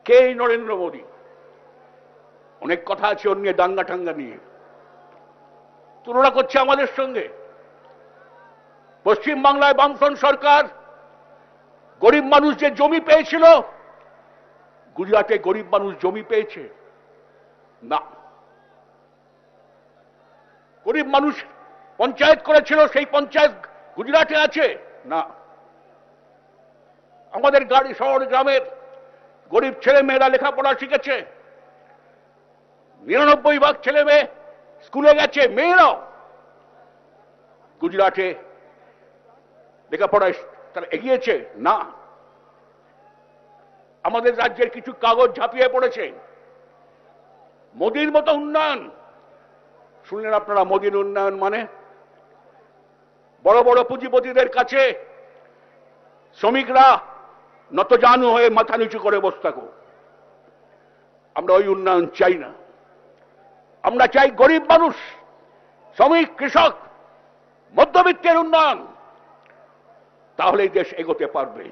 কে এই নরেন্দ্র মোদী? অনেক কথা আছে ওর নিয়ে, দাঙ্গা টাঙ্গা নিয়ে তুলনা করছে আমাদের সঙ্গে। পশ্চিম বাংলায় বামফ্রন্ট সরকার গরিব মানুষ যে জমি পেয়েছিল, গুজরাটে গরিব মানুষ জমি পেয়েছে না। গরিব মানুষ পঞ্চায়েত করেছিল, সেই পঞ্চায়েত গুজরাটে আছে না। আমাদের শহর গ্রামের গরিব ছেলে মেয়েরা লেখাপড়া শিখেছে, ৯৯% ছেলে মেয়ে স্কুলে গেছে, মেয়েরাও। গুজরাটে লেখাপড়ায় তারা এগিয়েছে না। আমাদের রাজ্যের কিছু কাগজ ঝাঁপিয়ে পড়েছে। মোদির মতো উন্নয়ন শুনলেন আপনারা? মোদির উন্নয়ন মানে বড় বড় পুঁজিপতিদের কাছে শ্রমিকরা নতজানু হয়ে মাথা নিচু করে বসে থাকো। আমরা ওই উন্নয়ন চাই না। আমরা চাই গরিব মানুষ, শ্রমিক, কৃষক, মধ্যবিত্তের উন্নয়ন। তাহলেই দেশ এগোতে পারবে।